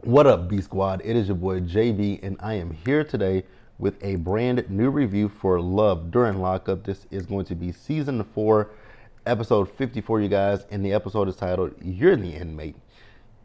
What up, B Squad? It is your boy JB, and I am here today with a brand new review for Love During Lockup. This is going to be season 4, episode 54, you guys, and the episode is titled "You're the Inmate."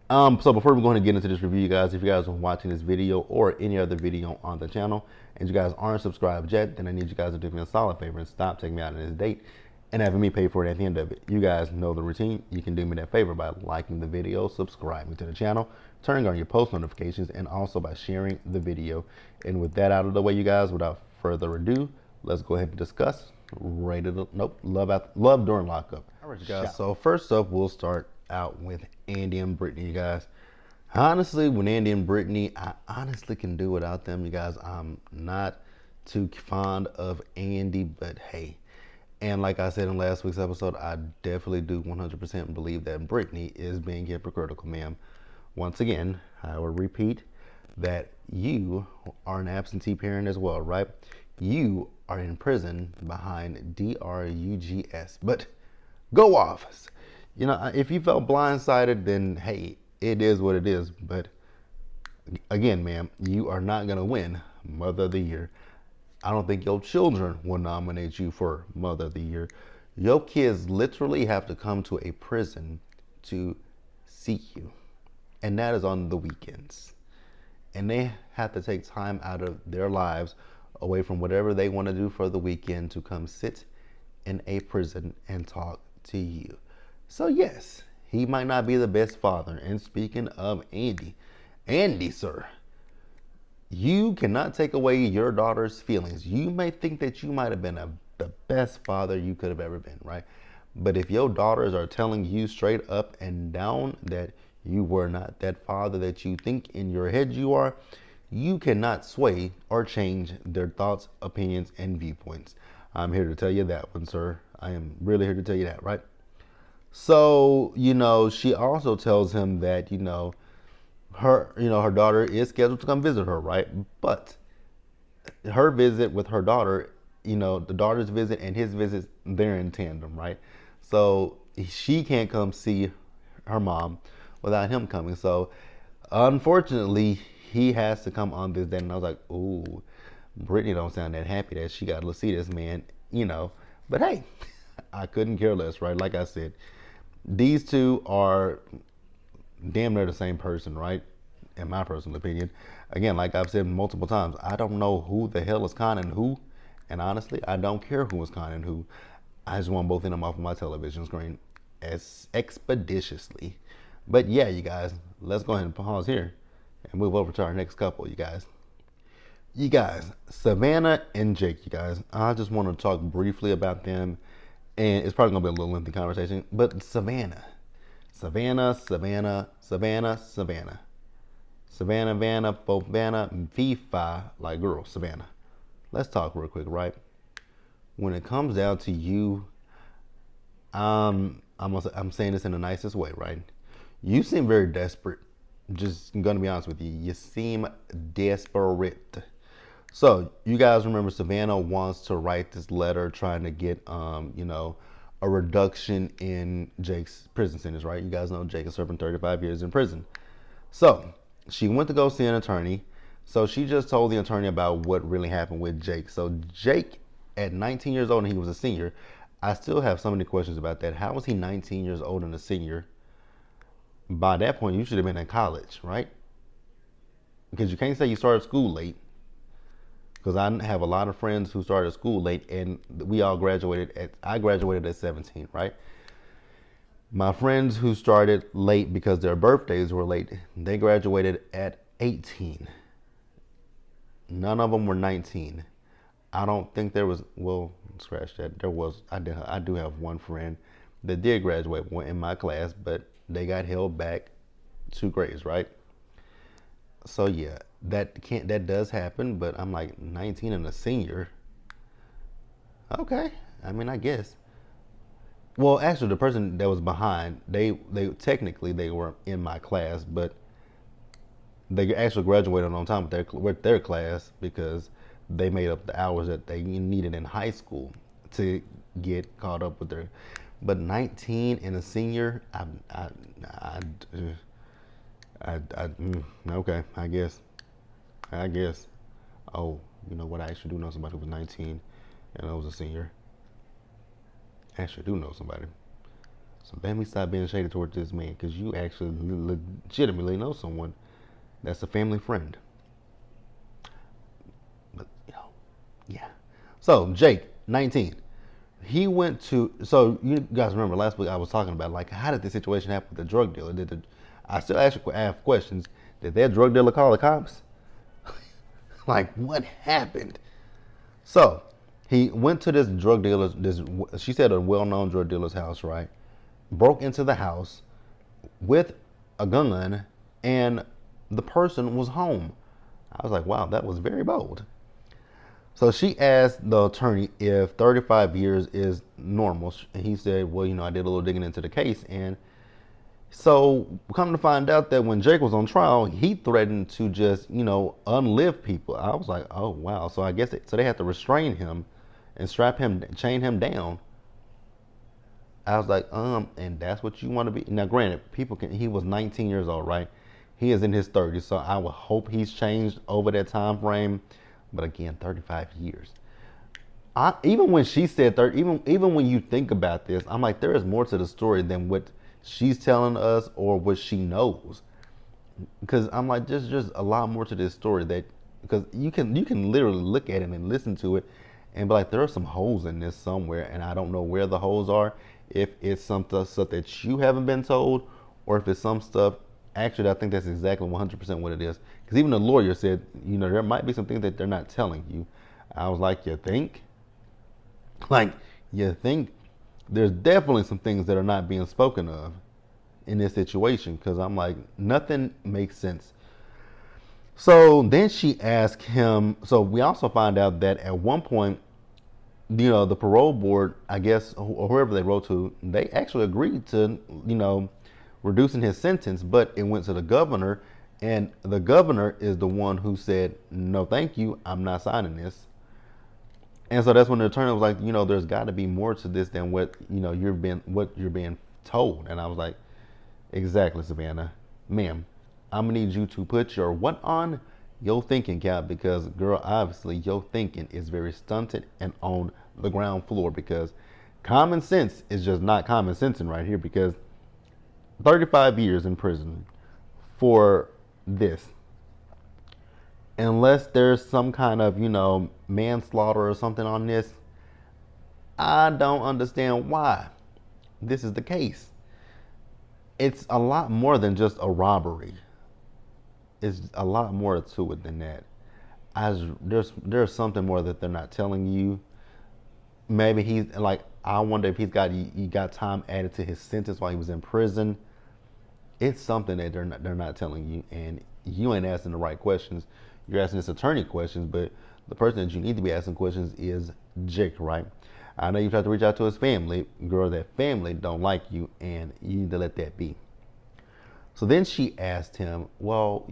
So before we go ahead and get into this review, you guys, if you guys are watching this video or any other video on the channel, and you guys aren't subscribed yet, then I need you guys to do me a solid favor and stop taking me out on this date and having me pay for it at the end of it. You guys know the routine. You can do me that favor by liking the video, subscribing to the channel, turning on your post notifications, and also by sharing the video. And with that out of the way, you guys, without further ado, let's go ahead and discuss Love During Lockup. All right, you guys. So first up, we'll start out with Andy and Brittany, you guys. Honestly, when Andy and Brittany, I honestly can do without them, you guys. I'm not too fond of Andy, but hey. And like I said in last week's episode, I definitely do 100% believe that Brittany is being hypocritical, ma'am. Once again, I will repeat that you are an absentee parent as well, right? You are in prison behind drugs, but go off. You know, if you felt blindsided, then hey, it is what it is. But again, ma'am, you are not going to win Mother of the Year. I don't think your children will nominate you for Mother of the Year. Your kids literally have to come to a prison to seek you. And that is on the weekends. And they have to take time out of their lives away from whatever they want to do for the weekend to come sit in a prison and talk to you. So yes, he might not be the best father. And speaking of Andy, sir, you cannot take away your daughter's feelings. You may think that you might have been the best father you could have ever been, right? But if your daughters are telling you straight up and down that you were not that father that you think in your head you are, you cannot sway or change their thoughts, opinions, and viewpoints. I'm here to tell you that one, sir. I am really here to tell you that, right? So, she also tells him that, her daughter is scheduled to come visit her, right? But her visit with her daughter, the daughter's visit and his visit, they're in tandem, right? So she can't come see her mom without him coming. So unfortunately, he has to come on this day. And I was like, ooh, Brittany don't sound that happy that she got to see this man, But hey, I couldn't care less, right? Like I said, these two are damn near the same person, right? In my personal opinion. Again, like I've said multiple times, I don't know who the hell is conning who. And honestly, I don't care who is conning who. I just want both of them off of my television screen as expeditiously. But yeah, you guys, let's go ahead and pause here and move over to our next couple, you guys. You guys, Savannah and Jake, you guys. I just want to talk briefly about them. And it's probably going to be a little lengthy conversation. But Savannah, Vanna, Fifa, like girl, Savannah. Let's talk real quick, right? When it comes down to you, I'm saying this in the nicest way, right? You seem very desperate. Just gonna be honest with you. You seem desperate. So you guys remember Savannah wants to write this letter trying to get, a reduction in Jake's prison sentence, right? You guys know Jake is serving 35 years in prison. So she went to go see an attorney. So she just told the attorney about what really happened with Jake. So Jake, at 19 years old and he was a senior, I still have so many questions about that. How was he 19 years old and a senior? By that point, you should have been in college, right? Because you can't say you started school late. Because I have a lot of friends who started school late, and I graduated at 17, right? My friends who started late because their birthdays were late, they graduated at 18. None of them were 19. I don't think there was, well, scratch that. I do have one friend that did graduate in my class, but they got held back 2 grades, right? So yeah, that does happen, but I'm like 19 and a senior. Okay, I mean, I guess. Well, actually, the person that was behind, they technically they were in my class, but they actually graduated on time with their class because they made up the hours that they needed in high school to get caught up with their. But 19 and a senior, Okay, I guess. Oh, you know what? I actually do know somebody who was 19 and I was a senior. I actually do know somebody. So let me stop being shady towards this man because you actually legitimately know someone that's a family friend. But, yeah. So Jake, 19. He went to, so you guys remember last week I was talking about, like, how did the situation happen with the drug dealer? I still actually ask questions. Did that drug dealer call the cops? Like, what happened? So he went to this drug dealer's, she said a well-known drug dealer's house, right? Broke into the house with a gun, and the person was home. I was like, wow, that was very bold. So she asked the attorney if 35 years is normal. And he said, well, I did a little digging into the case. And so come to find out that when Jake was on trial, he threatened to just, unlive people. I was like, oh, wow. So I guess so they had to restrain him and strap him, chain him down. I was like, and that's what you want to be. Now, granted, he was 19 years old, right? He is in his 30s, so I would hope he's changed over that time frame. But again, 35 years. Even when she said 30, even when you think about this, I'm like, there is more to the story than what she's telling us or what she knows. Because I'm like, there's just a lot more to this story because you can literally look at it and listen to it and be like, there are some holes in this somewhere, and I don't know where the holes are. If it's some stuff that you haven't been told, or if it's some stuff. Actually, I think that's exactly 100% what it is. Because even the lawyer said, there might be some things that they're not telling you. I was like, you think? Like, you think? There's definitely some things that are not being spoken of in this situation. Because I'm like, nothing makes sense. So then she asked him. So we also find out that at one point, the parole board, I guess, or whoever they wrote to, they actually agreed to, reducing his sentence, but it went to the governor, and the governor is the one who said, no, thank you, I'm not signing this. And so that's when the attorney was like, there's got to be more to this than what, you're being told. And I was like, exactly, Savannah, ma'am, I'm gonna need you to put your what on your thinking cap, because girl, obviously your thinking is very stunted and on the ground floor, because common sense is just not common sensing right here. Because 35 years in prison for this, unless there's some kind of, manslaughter or something on this, I don't understand why this is the case. It's a lot more than just a robbery. It's a lot more to it than that. There's something more that they're not telling you. Maybe he's like, I wonder if he got time added to his sentence while he was in prison. It's something that they're not telling you, and you ain't asking the right questions. You're asking this attorney questions, but the person that you need to be asking questions is Jake, right? I know you've had to reach out to his family. Girl, that family don't like you, and you need to let that be. So then she asked him, well,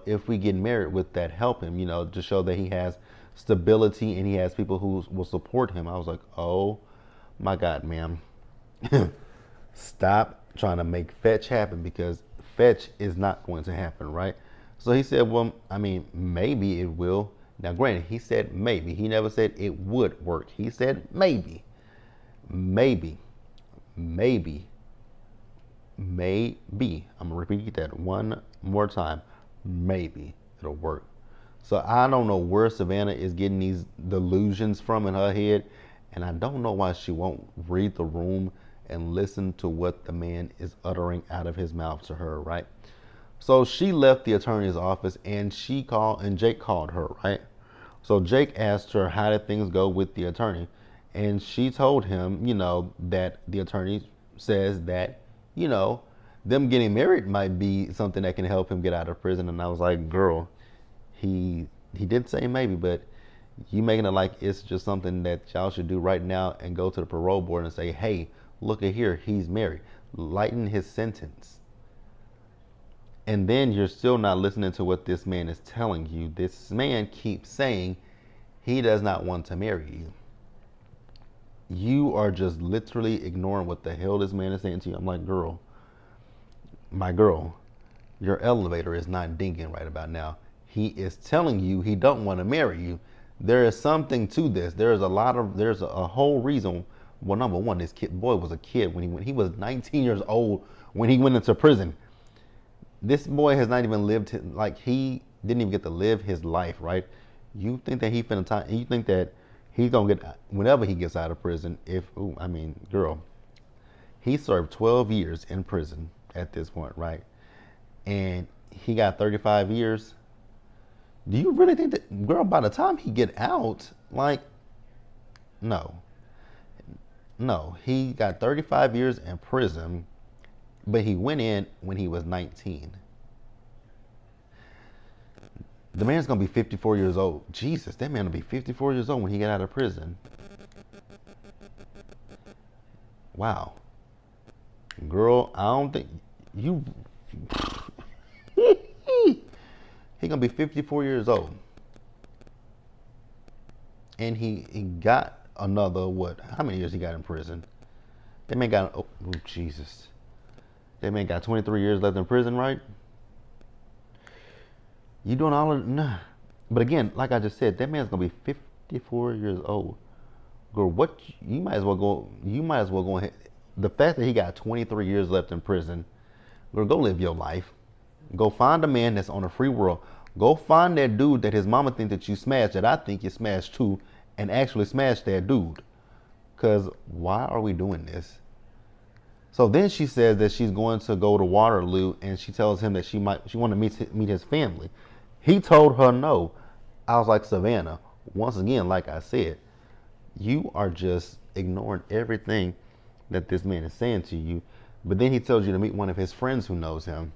if we get married, would that help him, to show that he has stability and he has people who will support him? I was like, oh my God, ma'am. Stop trying to make fetch happen, because fetch is not going to happen, right? So he said, well, I mean, maybe it will. Now, granted, he said maybe. He never said it would work. He said maybe, maybe, maybe, maybe. I'm going to repeat that one more time. Maybe it'll work. So I don't know where Savannah is getting these delusions from in her head. And I don't know why she won't read the room and listen to what the man is uttering out of his mouth to her, right? So she left the attorney's office, and Jake called her, right? So Jake asked her, how did things go with the attorney? And she told him, that the attorney says that, them getting married might be something that can help him get out of prison. And I was like, girl, he did say maybe, but you making it like it's just something that y'all should do right now and go to the parole board and say, hey, look at here, he's married. Lighten his sentence. And then you're still not listening to what this man is telling you. This man keeps saying he does not want to marry you. You are just literally ignoring what the hell this man is saying to you. I'm like, girl, my girl, Your elevator is not dinging right about now. He is telling you he don't want to marry you. There is something to this. There's a whole reason. Well, number one, this boy was a kid when he was 19 years old when he went into prison. This boy has not even lived like he didn't even get to live his life, right? You think that he finna time? You think that he's gonna get whenever he gets out of prison? Girl, he served 12 years in prison at this point, right? And he got 35 years. Do you really think that, girl, by the time he get out, like, no, no, he got 35 years in prison, but he went in when he was 19. The man's gonna be 54 years old. Jesus, that man will be 54 years old when he get out of prison. Wow. Girl, I don't think you he gonna be 54 years old. And he got another what? How many years he got in prison? That man got Jesus. That man got 23 years left in prison, right? You doing all of nah. But again, like I just said, that man's gonna be 54 years old. Girl, what you might as well go. You might as well go ahead. The fact that he got 23 years left in prison, girl, go live your life. Go find a man that's on a free world. Go find that dude that his mama think that you smashed, that I think you smashed too, and actually smash that dude. Cause why are we doing this? So then she says that she's going to go to Waterloo, and she tells him that she want to meet his family. He told her no. I was like, Savannah, once again, like I said, you are just ignoring everything that this man is saying to you. But then he tells you to meet one of his friends who knows him.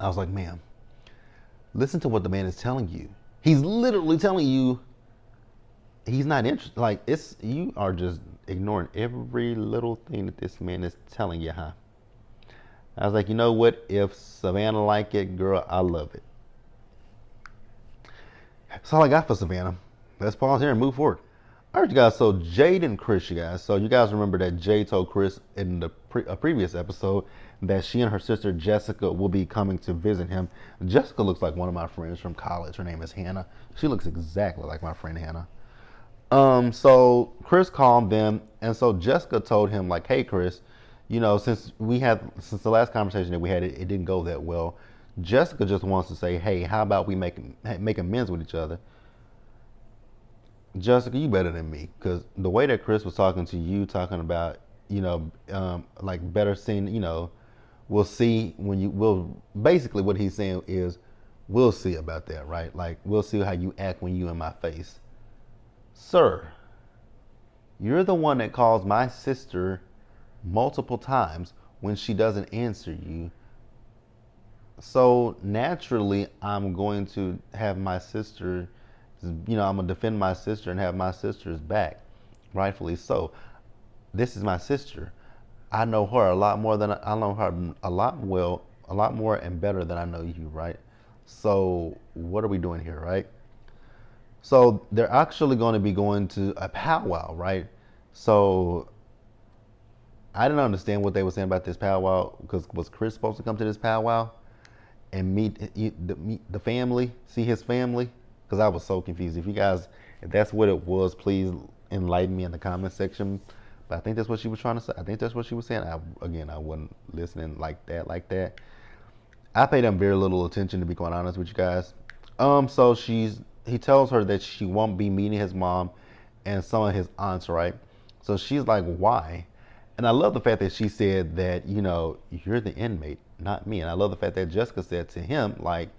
I was like, ma'am, listen to what the man is telling you. He's literally telling you he's not interested. Like, you are just ignoring every little thing that this man is telling you, huh? I was like, you know what? If Savannah like it, girl, I love it. That's all I got for Savannah. Let's pause here and move forward. All right, you guys. So Jade and Chris, you guys. So you guys remember that Jade told Chris in a previous episode that she and her sister Jessica will be coming to visit him. Jessica looks like one of my friends from college. Her name is Hannah. She looks exactly like my friend Hannah. So Chris called them, and so Jessica told him like, "Hey, Chris, you know, since the last conversation that we had, it didn't go that well. Jessica just wants to say, hey, how about we make amends with each other? Jessica, you better than me, because the way that Chris was talking to you, talking about, like better seeing, we'll see when you will. Basically, what he's saying is, we'll see about that, right? Like, we'll see how you act when you in my face, sir. You're the one that calls my sister multiple times when she doesn't answer you. So naturally, I'm going to have my sister, I'm going to defend my sister and have my sister's back, rightfully so. This is my sister. I know her a lot more than I know her a lot more and better than I know you, right? So what are we doing here, right? So they're actually going to be going to a powwow, right? So I didn't understand what they were saying about this powwow, because was Chris supposed to come to this powwow and meet the family, see his family? Because I was so confused. If that's what it was, please enlighten me in the comment section. But I think that's what she was trying to say. I think that's what she was saying. I wasn't listening like that. I paid them very little attention, to be quite honest with you guys. So he tells her that she won't be meeting his mom and some of his aunts, right? So she's like, why? And I love the fact that she said that, you're the inmate, not me. And I love the fact that Jessica said to him, like,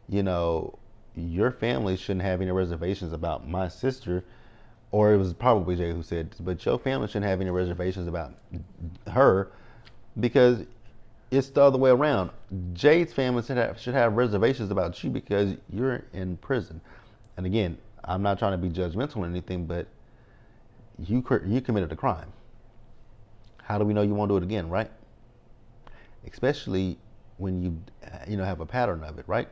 your family shouldn't have any reservations about my sister. Or it was probably Jay who said, but your family shouldn't have any reservations about her, because it's the other way around. Jade's family should have reservations about you because you're in prison. And again, I'm not trying to be judgmental or anything, but you committed a crime. How do we know you won't do it again, right? Especially when you have a pattern of it, right?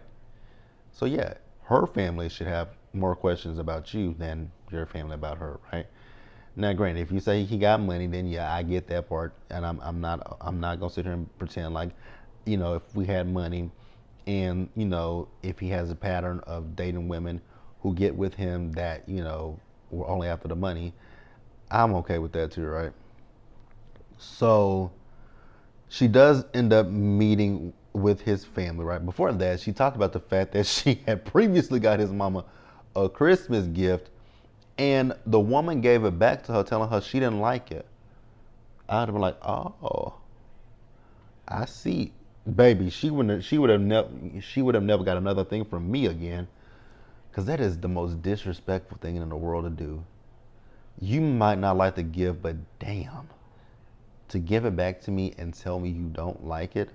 So yeah, her family should have more questions about you than your family about her, right? Now, granted, if you say he got money, then yeah, I get that part, and I'm not gonna sit here and pretend like if we had money, and if he has a pattern of dating women who get with him that were only after the money, I'm okay with that too, right? So she does end up meeting with his family, right? Before that, she talked about the fact that she had previously got his mama a Christmas gift, and the woman gave it back to her, telling her she didn't like it. I'd have been like, oh, I see, baby. She would have never got another thing from me again, because that is the most disrespectful thing in the world to do. You might not like the gift, but damn, to give it back to me and tell me you don't like it.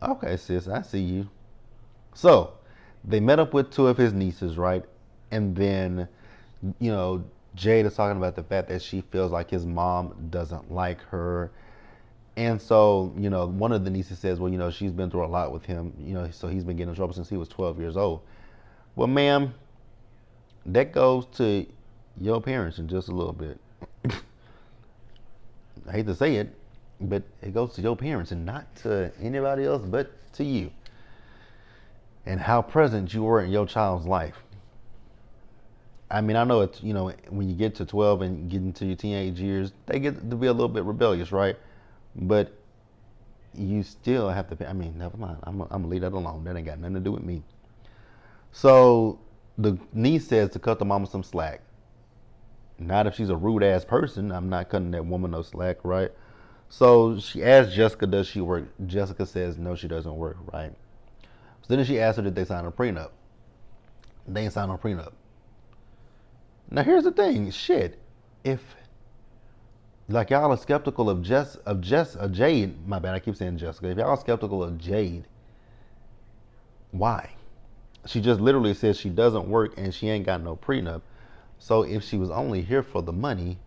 Okay, sis, I see you. So they met up with two of his nieces, right? And then, you know, Jade is talking about the fact that she feels like his mom doesn't like her. And so, one of the nieces says, well, she's been through a lot with him, so he's been getting in trouble since he was 12 years old. Well, ma'am, that goes to your parents in just a little bit. I hate to say it, but it goes to your parents and not to anybody else but to you. And how present you were in your child's life. I mean, I know it's, when you get to 12 and get into your teenage years, they get to be a little bit rebellious, right? But you still have to pay. I mean, never mind. I'm going to leave that alone. That ain't got nothing to do with me. So the niece says to cut the mama some slack. Not if she's a rude ass person. I'm not cutting that woman no slack, right? So she asks Jessica, does she work? Jessica says, no, she doesn't work, right? So then she asks her, did they sign a prenup? They ain't signed a prenup. Now here's the thing, shit. If like y'all are skeptical of Jade, my bad, I keep saying Jessica. If y'all are skeptical of Jade, why? She just literally says she doesn't work and she ain't got no prenup. So if she was only here for the money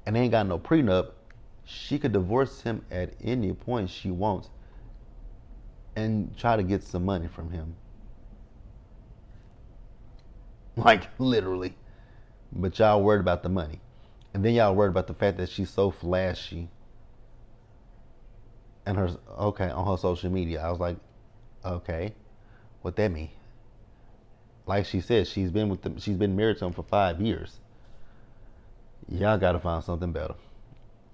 and ain't got no prenup, she could divorce him at any point she wants and try to get some money from him. Like literally. But y'all worried about the money. And then y'all worried about the fact that she's so flashy and on her social media. I was like, okay, what that mean? Like she said, she's been married to him for 5 years. Y'all gotta find something better.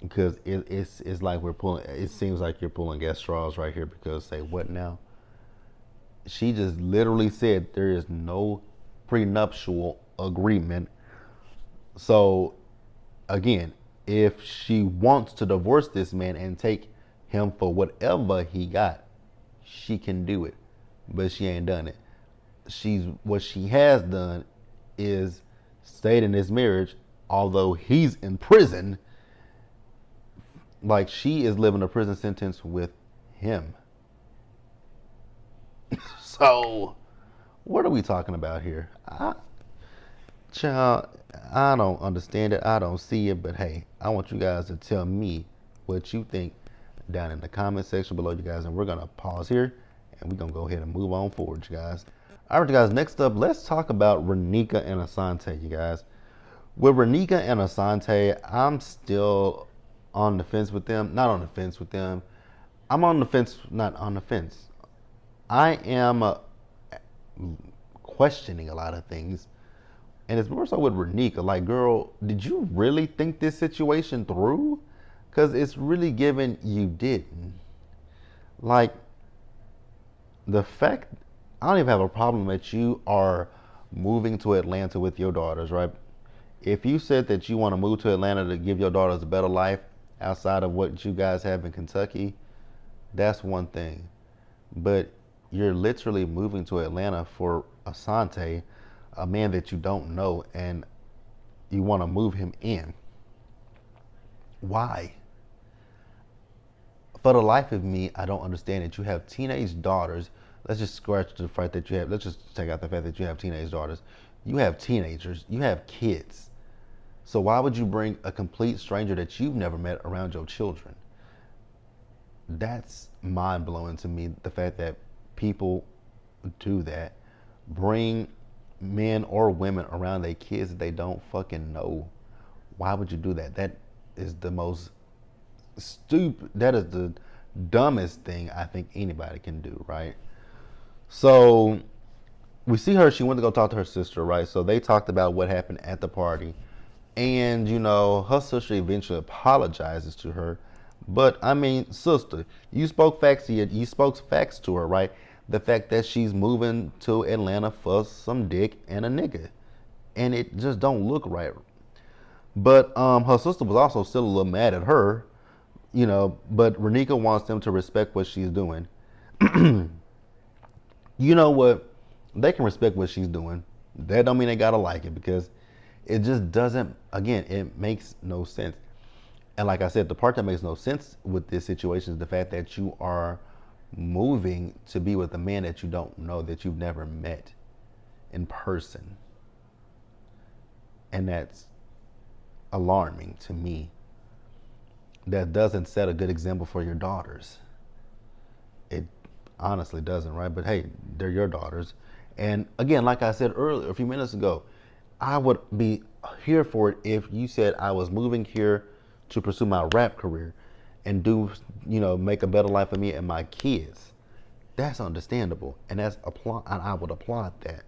Because it's like we're pulling it seems like you're pulling gas straws right here, because say what now? She just literally said there is no prenuptial agreement. So again, if she wants to divorce this man and take him for whatever he got, she can do it. But she ain't done it. What she has done is stayed in this marriage, although he's in prison. Like she is living a prison sentence with him. So, what are we talking about here? Child, I don't understand it. I don't see it. But hey, I want you guys to tell me what you think down in the comment section below, you guys. And we're going to pause here and we're going to go ahead and move on forward, you guys. All right, you guys. Next up, let's talk about Renika and Asante, you guys. With Renika and Asante, I'm still on the fence with them. Not on the fence with them. I'm on the fence, not on the fence. I am questioning a lot of things. And it's more so with Renika. Like, girl, did you really think this situation through? Because it's really given you didn't. Like, the fact, I don't even have a problem that you are moving to Atlanta with your daughters, right? If you said that you want to move to Atlanta to give your daughters a better life outside of what you guys have in Kentucky, that's one thing. But you're literally moving to Atlanta for Asante, a man that you don't know, and you want to move him in. Why? For the life of me, I don't understand it. You have teenage daughters. Let's just scratch the fact that you have, let's just take out the fact that you have teenage daughters. You have teenagers, you have kids. So why would you bring a complete stranger that you've never met around your children? That's mind blowing to me, the fact that people do that. Bring men or women around their kids that they don't fucking know. Why would you do that? That is the most stupid. That is the dumbest thing I think anybody can do, right? So we see her. She went to go talk to her sister, right? So they talked about what happened at the party, and her sister eventually apologizes to her. But I mean, sister, you spoke facts to her, right? The fact that she's moving to Atlanta for some dick and a nigga, and it just don't look right. But her sister was also still a little mad at her, But Renika wants them to respect what she's doing. You know what? They can respect what she's doing. That don't mean they gotta like it because it just doesn't. Again, it makes no sense. And like I said, the part that makes no sense with this situation is the fact that you are moving to be with a man that you don't know, that you've never met in person, and that's alarming to me. That doesn't set a good example for your daughters. It honestly doesn't, right? But hey, they're your daughters. And again, like I said earlier, a few minutes ago, I would be here for it if you said I was moving here to pursue my rap career and make a better life for me and my kids. That's understandable, and and I would applaud that.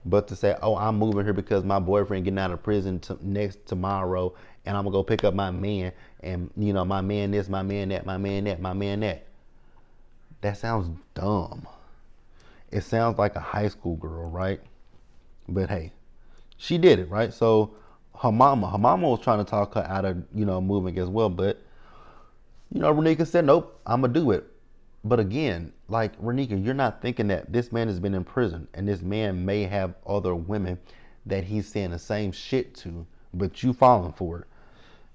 But to say, oh, I'm moving here because my boyfriend getting out of prison next tomorrow, and I'm gonna go pick up my man, and my man this, my man that, my man that, my man that. That sounds dumb. It sounds like a high school girl, right? But hey, she did it, right? So her mama was trying to talk her out of, moving as well. But, Renika said, nope, I'm going to do it. But again, like Renika, you're not thinking that this man has been in prison and this man may have other women that he's saying the same shit to, but you falling for it.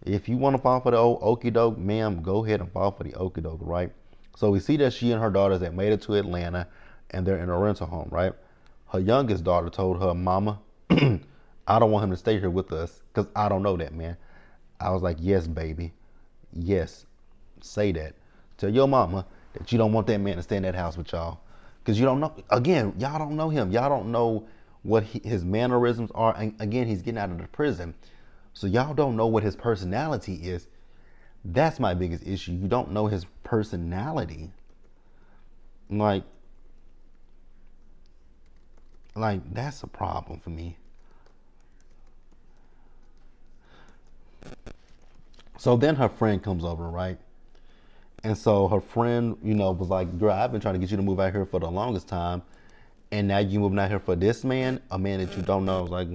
If you want to fall for the old okie doke, ma'am, go ahead and fall for the okie doke, right? So we see that she and her daughters that made it to Atlanta and they're in a rental home, right? Her youngest daughter told her mama, I don't want him to stay here with us because I don't know that man. I was like, yes, baby. Yes, say that. Tell your mama that you don't want that man to stay in that house with y'all. Because you don't know, again, y'all don't know him. Y'all don't know what his mannerisms are. And again, he's getting out of the prison. So y'all don't know what his personality is. That's my biggest issue. You don't know his personality. Like that's a problem for me. So then her friend comes over, right? And so her friend, was like, girl, I've been trying to get you to move out here for the longest time. And now you moving out here for this man, a man that you don't know. I was like,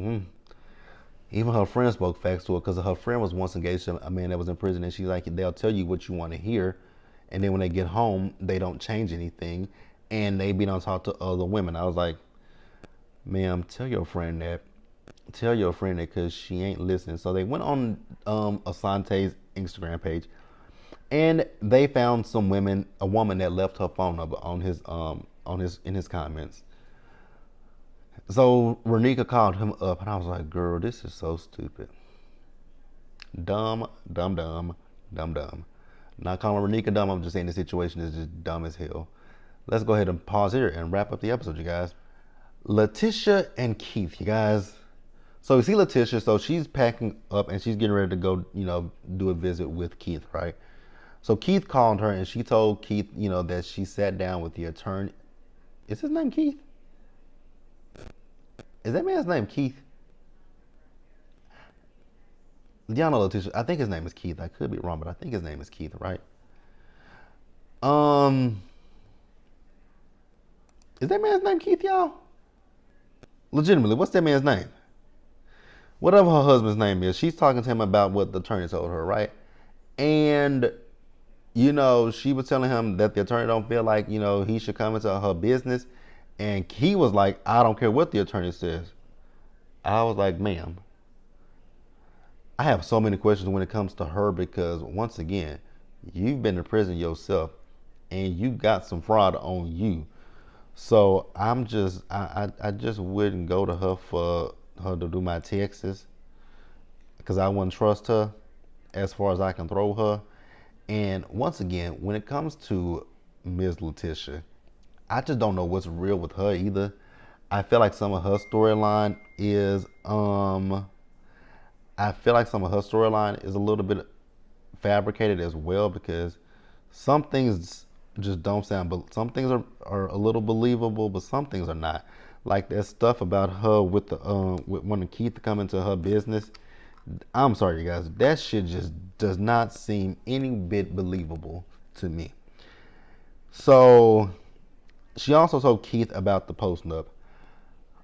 Even her friend spoke facts to her because her friend was once engaged to a man that was in prison. And she's like, they'll tell you what you want to hear. And then when they get home, they don't change anything. And they be on talk to other women. I was like, ma'am, tell your friend that. Tell your friend that because she ain't listening. So they went on Asante's Instagram page, and they found a woman that left her phone number in his comments. So Renika called him up, and I was like, "Girl, this is so stupid, dumb, dumb, dumb, dumb, dumb." Not calling Renika dumb. I'm just saying the situation is just dumb as hell. Let's go ahead and pause here and wrap up the episode, you guys. Letitia and Keith, you guys. So we see Letitia, so she's packing up and she's getting ready to go, do a visit with Keith, right? So Keith called her and she told Keith, that she sat down with the attorney. Is his name Keith? Is that man's name Keith? Y'all know Letitia. I think his name is Keith. I could be wrong, but I think his name is Keith, right? Is that man's name Keith, y'all? Legitimately, what's that man's name? Whatever her husband's name is, she's talking to him about what the attorney told her, right? And, she was telling him that the attorney don't feel like, he should come into her business. And he was like, I don't care what the attorney says. I was like, ma'am, I have so many questions when it comes to her because, once again, you've been to prison yourself and you got some fraud on you. So I just wouldn't go to her for her to do my taxes because I wouldn't trust her as far as I can throw her. And once again, when it comes to Ms. Letitia, I just don't know what's real with her either. I feel like some of her storyline is a little bit fabricated as well, because some things just don't sound, but some things are a little believable, but some things are not. Like that stuff about her with the with wanting Keith to come into her business. I'm sorry, you guys, that shit just does not seem any bit believable to me. So she also told Keith about the post-nup.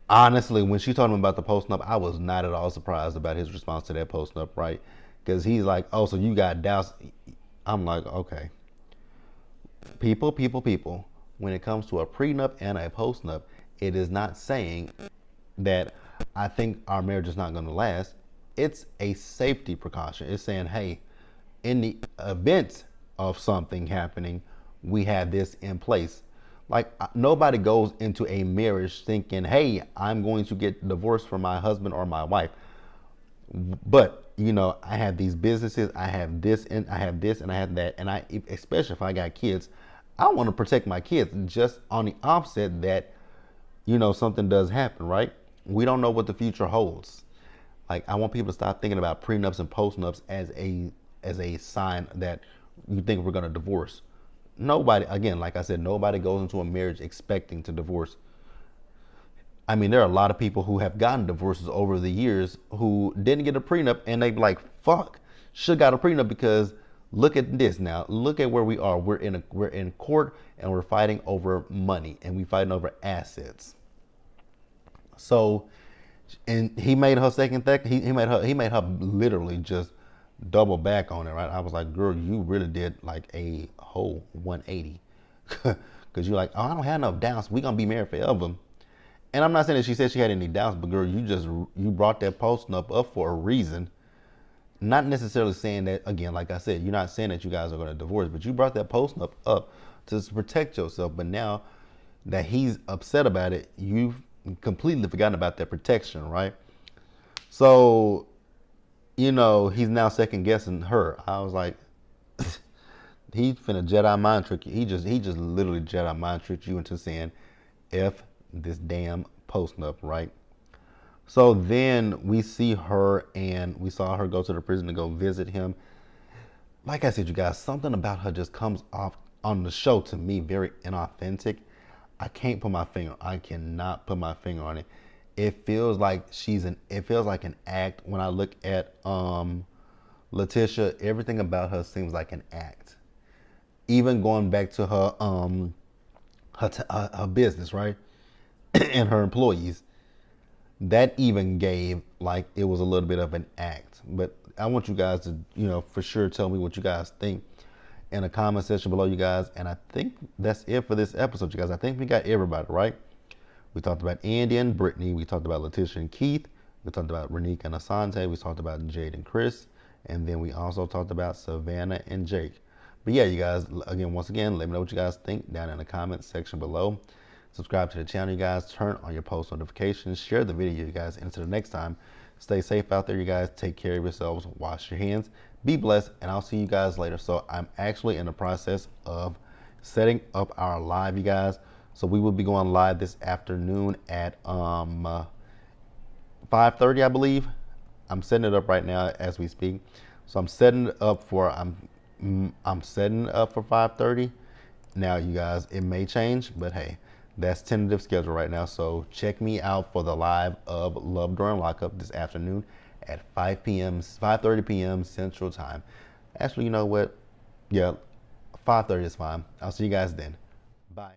Honestly, when she told him about the post-nup, I was not at all surprised about his response to that post-nup, right? Because he's like, oh, so you got doubts. I'm like, okay. People. When it comes to a prenup and a postnup, it is not saying that I think our marriage is not going to last. It's a safety precaution. It's saying, hey, in the event of something happening, we have this in place. Like, nobody goes into a marriage thinking, hey, I'm going to get divorced from my husband or my wife. But I have these businesses, I have this, and I have this, and I have that, and especially if I got kids, I want to protect my kids. Just on the offset that something does happen, right? We don't know what the future holds. Like, I want people to stop thinking about prenups and postnups as a sign that you think we're gonna divorce. Nobody, again, like I said, nobody goes into a marriage expecting to divorce. I mean, there are a lot of people who have gotten divorces over the years who didn't get a prenup, and they be like, fuck, should got a prenup because look at this now. Look at where we are. We're in court and we're fighting over money and we fighting over assets. So, and he made her second thing. He made her literally just double back on it, right? I was like, girl, you really did like a whole 180, because you're like, oh, I don't have no doubts. We gonna be married forever. And I'm not saying that she said she had any doubts, but girl, you brought that post up for a reason. Not necessarily saying that, again, like I said, you're not saying that you guys are going to divorce, but you brought that post up to protect yourself. But now that he's upset about it, you've completely forgotten about that protection, right? So, he's now second guessing her. I was like, he finna Jedi mind trick you. He just literally Jedi mind tricked you into saying, F this damn post up, right? So then we see her, and we saw her go to the prison to go visit him. Like I said, you guys, something about her just comes off on the show to me very inauthentic. I can't put my finger. I cannot put my finger on it. It feels like it feels like an act. When I look at Letitia, everything about her seems like an act. Even going back to her business, right? And her employees, that even gave like it was a little bit of an act. But I want you guys to, for sure tell me what you guys think in the comment section below, you guys. And I think that's it for this episode, you guys. I think we got everybody, right? We talked about Andy and Brittany. We talked about Letitia and Keith. We talked about Renika and Asante. We talked about Jade and Chris. And then we also talked about Savannah and Jake. But yeah, you guys, once again, let me know what you guys think down in the comment section below. Subscribe to the channel, you guys. Turn on your post notifications. Share the video, you guys. And until the next time, stay safe out there, you guys. Take care of yourselves. Wash your hands. Be blessed. And I'll see you guys later. So I'm actually in the process of setting up our live, you guys. So we will be going live this afternoon at 5:30, I believe. I'm setting it up right now as we speak. So I'm setting it up for 5:30. Now, you guys, it may change, but hey, that's tentative schedule right now. So check me out for the live of Love During Lockup this afternoon at 5:30 p.m. Central Time. Actually, you know what? Yeah, 5:30 is fine. I'll see you guys then. Bye.